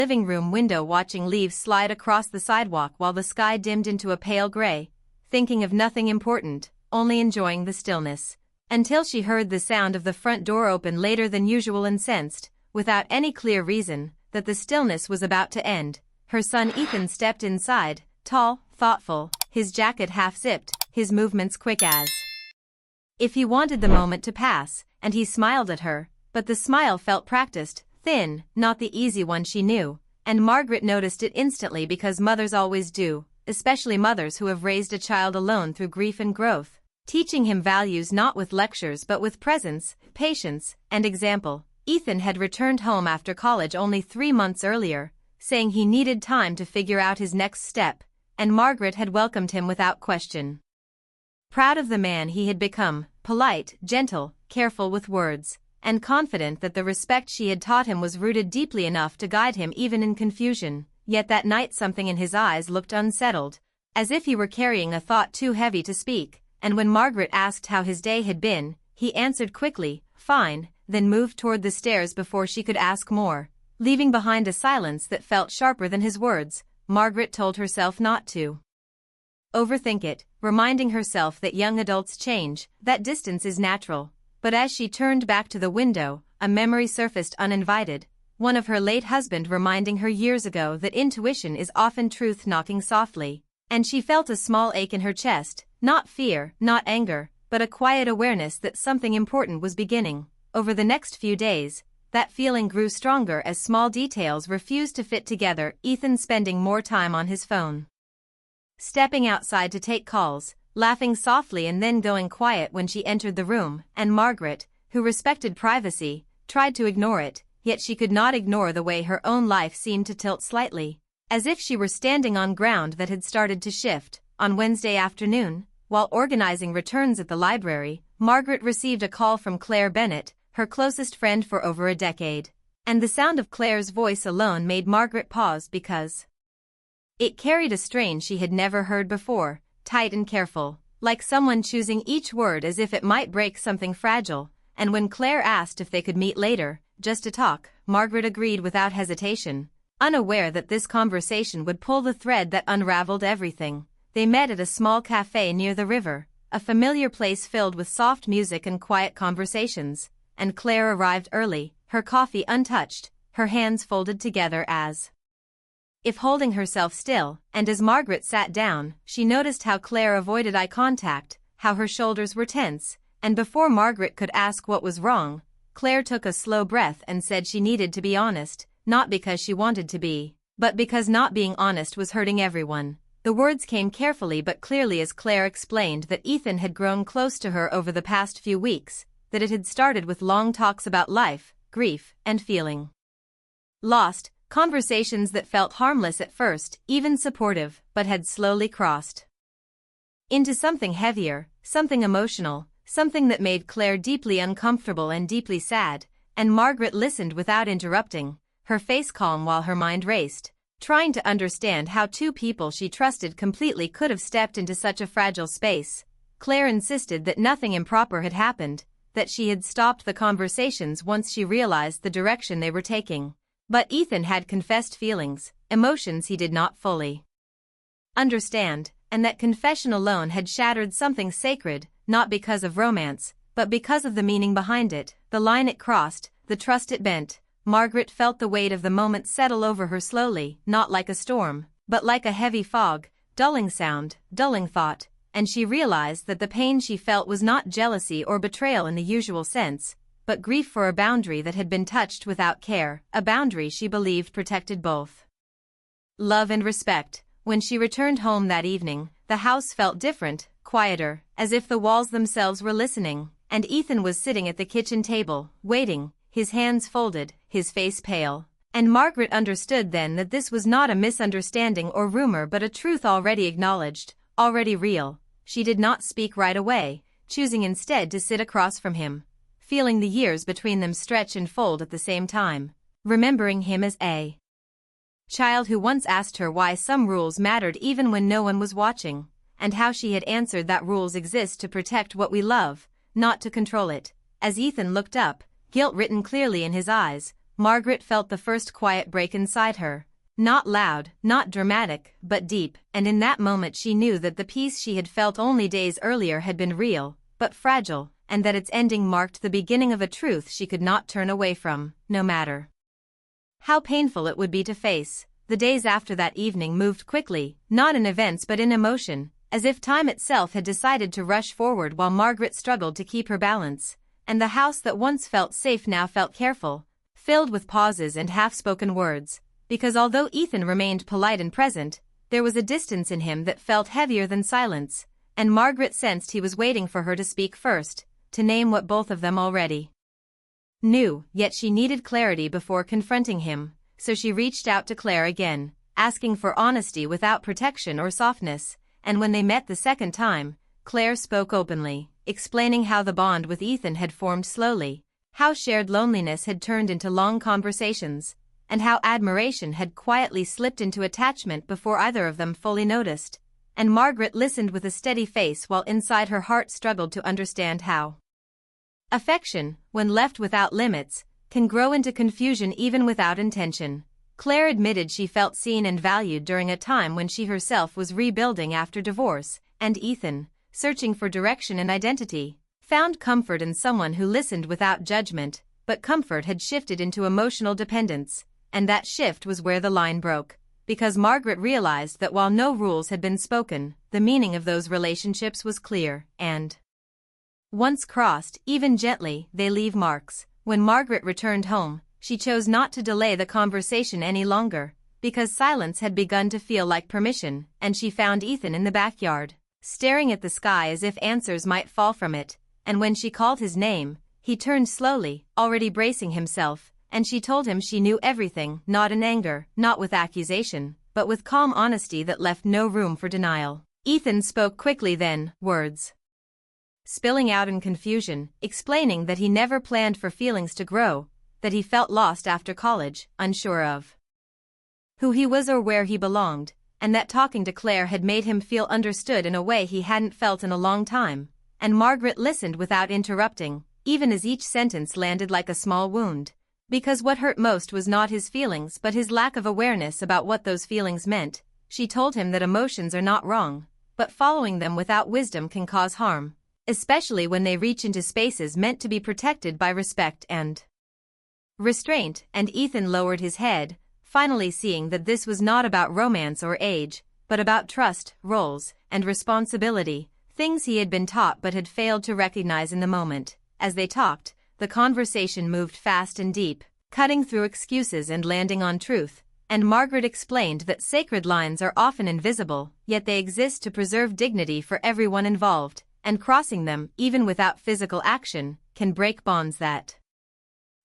living room window watching leaves slide across the sidewalk while the sky dimmed into a pale gray, thinking of nothing important, only enjoying the stillness. Until she heard the sound of the front door open later than usual and sensed, without any clear reason, that the stillness was about to end. Her son Ethan stepped inside, tall, thoughtful, his jacket half-zipped, his movements quick as if he wanted the moment to pass, and he smiled at her, but the smile felt practiced, thin, not the easy one she knew, and Margaret noticed it instantly because mothers always do, especially mothers who have raised a child alone through grief and growth, teaching him values not with lectures but with presence, patience, and example. Ethan had returned home after college only 3 months earlier, saying he needed time to figure out his next step, and Margaret had welcomed him without question. Proud of the man he had become, polite, gentle, careful with words, and confident that the respect she had taught him was rooted deeply enough to guide him even in confusion, yet that night something in his eyes looked unsettled, as if he were carrying a thought too heavy to speak, and when Margaret asked how his day had been, he answered quickly, "Fine," then moved toward the stairs before she could ask more, leaving behind a silence that felt sharper than his words. Margaret told herself not to overthink it, reminding herself that young adults change, that distance is natural. But as she turned back to the window, a memory surfaced uninvited, one of her late husband reminding her years ago that intuition is often truth knocking softly, and she felt a small ache in her chest, not fear, not anger, but a quiet awareness that something important was beginning. Over the next few days, that feeling grew stronger as small details refused to fit together. Ethan spending more time on his phone, stepping outside to take calls, laughing softly and then going quiet when she entered the room, and Margaret, who respected privacy, tried to ignore it, yet she could not ignore the way her own life seemed to tilt slightly, as if she were standing on ground that had started to shift. On Wednesday afternoon, while organizing returns at the library, Margaret received a call from Claire Bennett, her closest friend for over a decade, and the sound of Claire's voice alone made Margaret pause because it carried a strain she had never heard before, tight and careful, like someone choosing each word as if it might break something fragile. And when Claire asked if they could meet later, just to talk, Margaret agreed without hesitation, unaware that this conversation would pull the thread that unraveled everything. They met at a small cafe near the river, a familiar place filled with soft music and quiet conversations, and Claire arrived early, her coffee untouched, her hands folded together as if holding herself still, and as Margaret sat down, she noticed how Claire avoided eye contact, how her shoulders were tense, and before Margaret could ask what was wrong, Claire took a slow breath and said she needed to be honest, not because she wanted to be, but because not being honest was hurting everyone. The words came carefully but clearly as Claire explained that Ethan had grown close to her over the past few weeks, that it had started with long talks about life, grief, and feeling lost, conversations that felt harmless at first, even supportive, but had slowly crossed into something heavier, something emotional, something that made Claire deeply uncomfortable and deeply sad, and Margaret listened without interrupting, her face calm while her mind raced, trying to understand how two people she trusted completely could have stepped into such a fragile space. Claire insisted that nothing improper had happened, that she had stopped the conversations once she realized the direction they were taking. But Ethan had confessed feelings, emotions he did not fully understand, and that confession alone had shattered something sacred, not because of romance, but because of the meaning behind it, the line it crossed, the trust it bent. Margaret felt the weight of the moment settle over her slowly, not like a storm, but like a heavy fog, dulling sound, dulling thought, and she realized that the pain she felt was not jealousy or betrayal in the usual sense, but grief for a boundary that had been touched without care, a boundary she believed protected both love and respect. When she returned home that evening, the house felt different, quieter, as if the walls themselves were listening, and Ethan was sitting at the kitchen table, waiting, his hands folded, his face pale. And Margaret understood then that this was not a misunderstanding or rumor but a truth already acknowledged, already real. She did not speak right away, choosing instead to sit across from him, feeling the years between them stretch and fold at the same time, remembering him as a child who once asked her why some rules mattered even when no one was watching, and how she had answered that rules exist to protect what we love, not to control it. As Ethan looked up, guilt written clearly in his eyes, Margaret felt the first quiet break inside her. Not loud, not dramatic, but deep, and in that moment she knew that the peace she had felt only days earlier had been real, but fragile, and that its ending marked the beginning of a truth she could not turn away from, no matter how painful it would be to face. The days after that evening moved quickly, not in events but in emotion, as if time itself had decided to rush forward while Margaret struggled to keep her balance, and the house that once felt safe now felt careful, filled with pauses and half-spoken words, because although Ethan remained polite and present, there was a distance in him that felt heavier than silence, and Margaret sensed he was waiting for her to speak first, to name what both of them already knew, yet she needed clarity before confronting him, so she reached out to Claire again, asking for honesty without protection or softness, and when they met the second time, Claire spoke openly, explaining how the bond with Ethan had formed slowly, how shared loneliness had turned into long conversations, and how admiration had quietly slipped into attachment before either of them fully noticed, and Margaret listened with a steady face while inside her heart struggled to understand how affection, when left without limits, can grow into confusion even without intention. Claire admitted she felt seen and valued during a time when she herself was rebuilding after divorce, and Ethan, searching for direction and identity, found comfort in someone who listened without judgment, but comfort had shifted into emotional dependence, and that shift was where the line broke, because Margaret realized that while no rules had been spoken, the meaning of those relationships was clear, and once crossed, even gently, they leave marks. When Margaret returned home, she chose not to delay the conversation any longer, because silence had begun to feel like permission, and she found Ethan in the backyard, staring at the sky as if answers might fall from it, and when she called his name, he turned slowly, already bracing himself, and she told him she knew everything, not in anger, not with accusation, but with calm honesty that left no room for denial. Ethan spoke quickly then, words spilling out in confusion, explaining that he never planned for feelings to grow, that he felt lost after college, unsure of who he was or where he belonged, and that talking to Claire had made him feel understood in a way he hadn't felt in a long time, and Margaret listened without interrupting, even as each sentence landed like a small wound, because what hurt most was not his feelings but his lack of awareness about what those feelings meant. She told him that emotions are not wrong, but following them without wisdom can cause harm, especially when they reach into spaces meant to be protected by respect and restraint, and Ethan lowered his head, finally seeing that this was not about romance or age, but about trust, roles, and responsibility, things he had been taught but had failed to recognize in the moment. As they talked, the conversation moved fast and deep, cutting through excuses and landing on truth, and Margaret explained that sacred lines are often invisible, yet they exist to preserve dignity for everyone involved, and crossing them, even without physical action, can break bonds that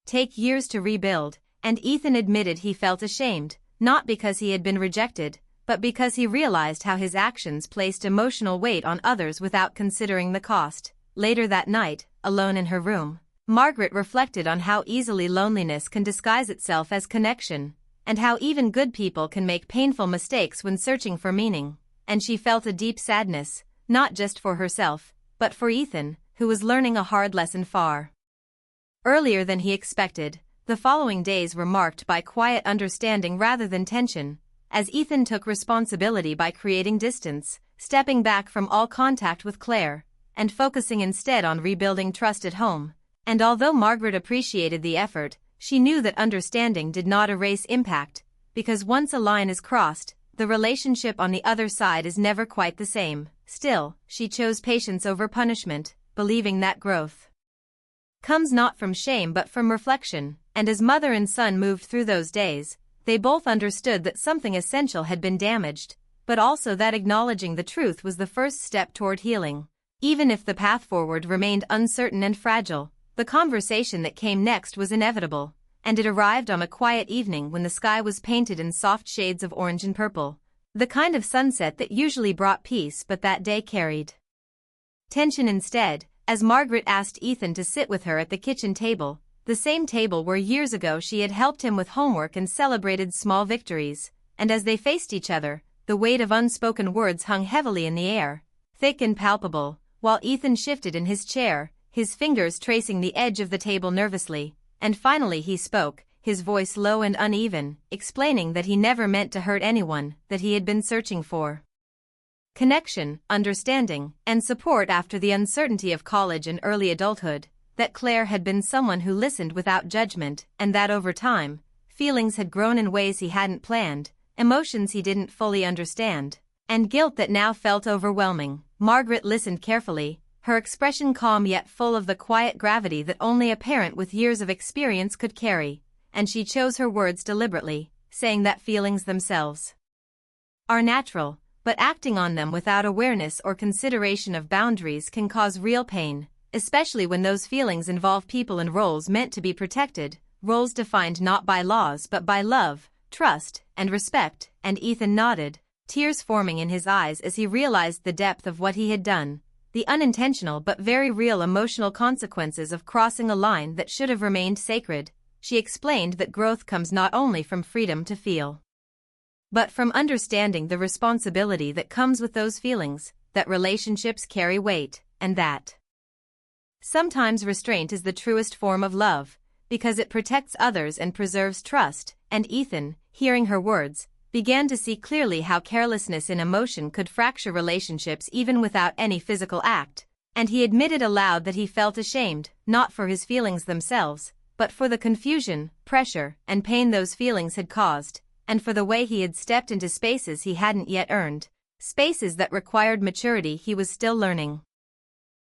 take years to rebuild, and Ethan admitted he felt ashamed, not because he had been rejected, but because he realized how his actions placed emotional weight on others without considering the cost. Later that night, alone in her room, Margaret reflected on how easily loneliness can disguise itself as connection, and how even good people can make painful mistakes when searching for meaning, and she felt a deep sadness, not just for herself, but for Ethan, who was learning a hard lesson far earlier than he expected. The following days were marked by quiet understanding rather than tension, as Ethan took responsibility by creating distance, stepping back from all contact with Claire, and focusing instead on rebuilding trust at home. And although Margaret appreciated the effort, she knew that understanding did not erase impact, because once a line is crossed, the relationship on the other side is never quite the same. Still, she chose patience over punishment, believing that growth comes not from shame but from reflection, and as mother and son moved through those days, they both understood that something essential had been damaged, but also that acknowledging the truth was the first step toward healing. Even if the path forward remained uncertain and fragile, the conversation that came next was inevitable, and it arrived on a quiet evening when the sky was painted in soft shades of orange and purple, the kind of sunset that usually brought peace but that day carried tension instead, as Margaret asked Ethan to sit with her at the kitchen table, the same table where years ago she had helped him with homework and celebrated small victories, and as they faced each other, the weight of unspoken words hung heavily in the air, thick and palpable, while Ethan shifted in his chair, his fingers tracing the edge of the table nervously, and finally he spoke, his voice low and uneven, explaining that he never meant to hurt anyone, that he had been searching for connection, understanding, and support after the uncertainty of college and early adulthood, that Claire had been someone who listened without judgment, and that over time, feelings had grown in ways he hadn't planned, emotions he didn't fully understand, and guilt that now felt overwhelming. Margaret listened carefully, her expression calm yet full of the quiet gravity that only a parent with years of experience could carry, and she chose her words deliberately, saying that feelings themselves are natural, but acting on them without awareness or consideration of boundaries can cause real pain, especially when those feelings involve people and roles meant to be protected, roles defined not by laws but by love, trust, and respect. And Ethan nodded, tears forming in his eyes as he realized the depth of what he had done, the unintentional but very real emotional consequences of crossing a line that should have remained sacred. She explained that growth comes not only from freedom to feel, but from understanding the responsibility that comes with those feelings, that relationships carry weight, and that sometimes restraint is the truest form of love, because it protects others and preserves trust. And Ethan, hearing her words, began to see clearly how carelessness in emotion could fracture relationships even without any physical act, and he admitted aloud that he felt ashamed, not for his feelings themselves, but for the confusion, pressure, and pain those feelings had caused, and for the way he had stepped into spaces he hadn't yet earned, spaces that required maturity he was still learning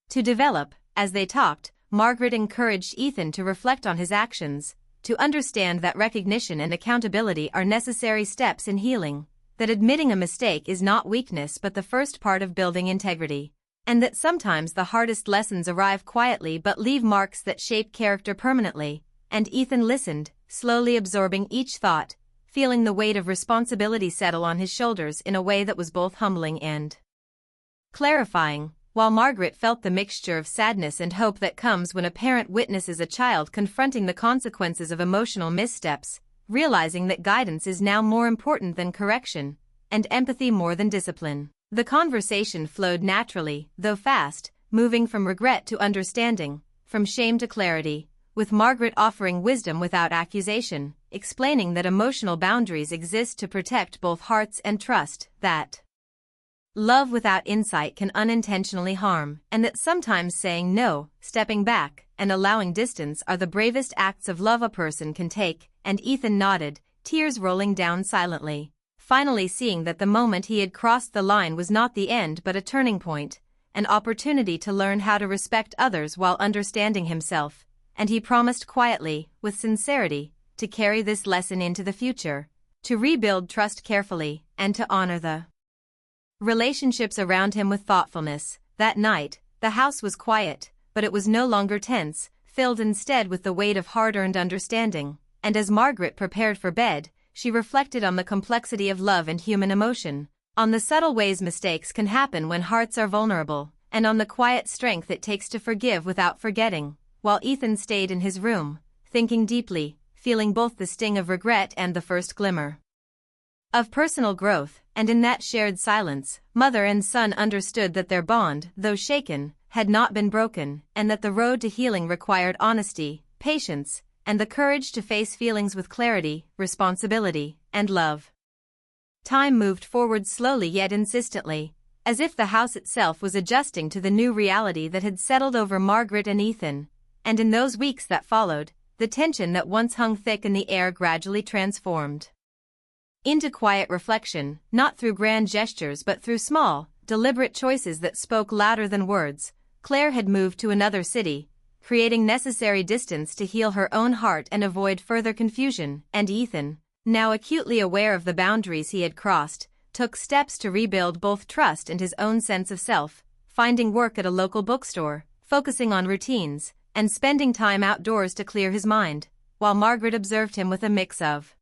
to develop. As they talked, Margaret encouraged Ethan to reflect on his actions, to understand that recognition and accountability are necessary steps in healing, that admitting a mistake is not weakness but the first part of building integrity, and that sometimes the hardest lessons arrive quietly but leave marks that shape character permanently. And Ethan listened, slowly absorbing each thought, feeling the weight of responsibility settle on his shoulders in a way that was both humbling and clarifying, while Margaret felt the mixture of sadness and hope that comes when a parent witnesses a child confronting the consequences of emotional missteps, realizing that guidance is now more important than correction, and empathy more than discipline. The conversation flowed naturally, though fast, moving from regret to understanding, from shame to clarity, with Margaret offering wisdom without accusation, explaining that emotional boundaries exist to protect both hearts and trust, that love without insight can unintentionally harm, and that sometimes saying no, stepping back, and allowing distance are the bravest acts of love a person can take. And Ethan nodded, tears rolling down silently, finally seeing that the moment he had crossed the line was not the end but a turning point, an opportunity to learn how to respect others while understanding himself. And he promised quietly, with sincerity, to carry this lesson into the future, to rebuild trust carefully, and to honor the relationships around him with thoughtfulness. That night, the house was quiet, but it was no longer tense, filled instead with the weight of hard-earned understanding. And as Margaret prepared for bed, she reflected on the complexity of love and human emotion, on the subtle ways mistakes can happen when hearts are vulnerable, and on the quiet strength it takes to forgive without forgetting. While Ethan stayed in his room, thinking deeply, feeling both the sting of regret and the first glimmer of personal growth, and in that shared silence, mother and son understood that their bond, though shaken, had not been broken, and that the road to healing required honesty, patience, and the courage to face feelings with clarity, responsibility, and love. Time moved forward slowly yet insistently, as if the house itself was adjusting to the new reality that had settled over Margaret and Ethan. And in those weeks that followed, the tension that once hung thick in the air gradually transformed into quiet reflection, not through grand gestures but through small, deliberate choices that spoke louder than words. Claire had moved to another city, creating necessary distance to heal her own heart and avoid further confusion, and Ethan, now acutely aware of the boundaries he had crossed, took steps to rebuild both trust and his own sense of self, finding work at a local bookstore, focusing on routines, and spending time outdoors to clear his mind, while Margaret observed him with a mix of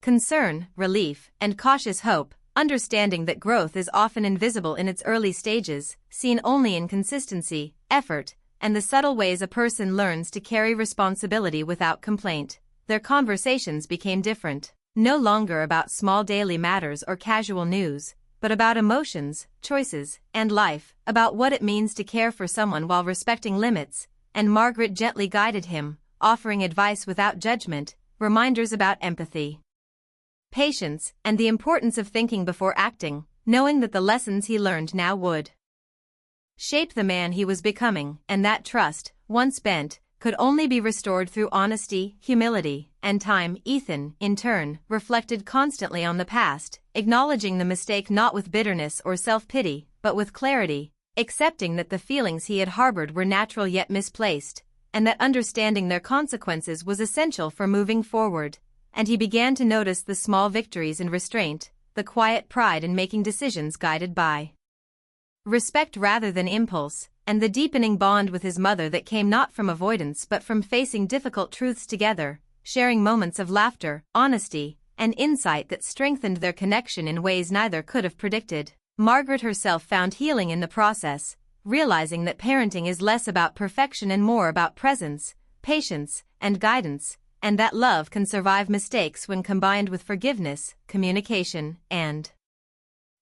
concern, relief, and cautious hope, understanding that growth is often invisible in its early stages, seen only in consistency, effort, and the subtle ways a person learns to carry responsibility without complaint. Their conversations became different, no longer about small daily matters or casual news, but about emotions, choices, and life, about what it means to care for someone while respecting limits. And Margaret gently guided him, offering advice without judgment, reminders about empathy, patience, and the importance of thinking before acting, knowing that the lessons he learned now would shape the man he was becoming, and that trust, once bent, could only be restored through honesty, humility, and time. Ethan, in turn, reflected constantly on the past, acknowledging the mistake not with bitterness or self-pity, but with clarity, accepting that the feelings he had harbored were natural yet misplaced, and that understanding their consequences was essential for moving forward. And he began to notice the small victories in restraint, the quiet pride in making decisions guided by respect rather than impulse, and the deepening bond with his mother that came not from avoidance but from facing difficult truths together, sharing moments of laughter, honesty, and insight that strengthened their connection in ways neither could have predicted. Margaret herself found healing in the process, realizing that parenting is less about perfection and more about presence, patience, and guidance, and that love can survive mistakes when combined with forgiveness, communication, and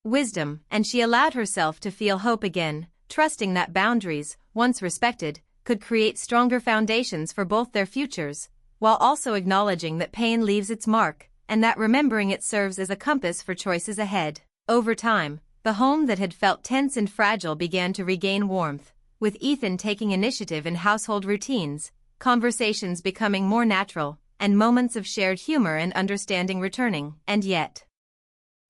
wisdom. And she allowed herself to feel hope again, trusting that boundaries, once respected, could create stronger foundations for both their futures, while also acknowledging that pain leaves its mark, and that remembering it serves as a compass for choices ahead. Over time, the home that had felt tense and fragile began to regain warmth, with Ethan taking initiative in household routines, conversations becoming more natural, and moments of shared humor and understanding returning. And yet,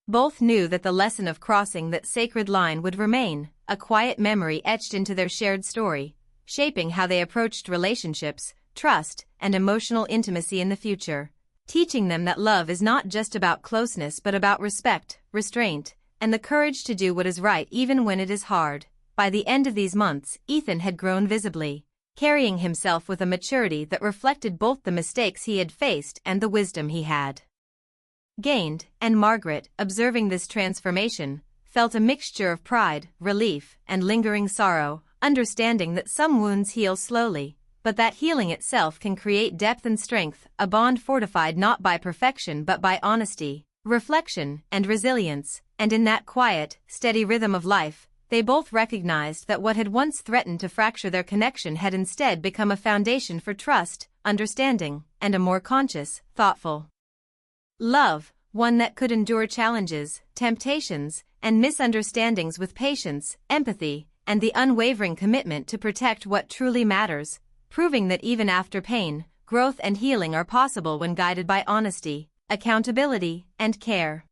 both knew that the lesson of crossing that sacred line would remain, a quiet memory etched into their shared story, shaping how they approached relationships, trust, and emotional intimacy in the future, teaching them that love is not just about closeness but about respect, restraint, and the courage to do what is right even when it is hard. By the end of these months, Ethan had grown visibly, carrying himself with a maturity that reflected both the mistakes he had faced and the wisdom he had gained, and Margaret, observing this transformation, felt a mixture of pride, relief, and lingering sorrow, understanding that some wounds heal slowly, but that healing itself can create depth and strength, a bond fortified not by perfection but by honesty, reflection, and resilience. And in that quiet, steady rhythm of life, they both recognized that what had once threatened to fracture their connection had instead become a foundation for trust, understanding, and a more conscious, thoughtful love, one that could endure challenges, temptations, and misunderstandings with patience, empathy, and the unwavering commitment to protect what truly matters, proving that even after pain, growth and healing are possible when guided by honesty, accountability, and care.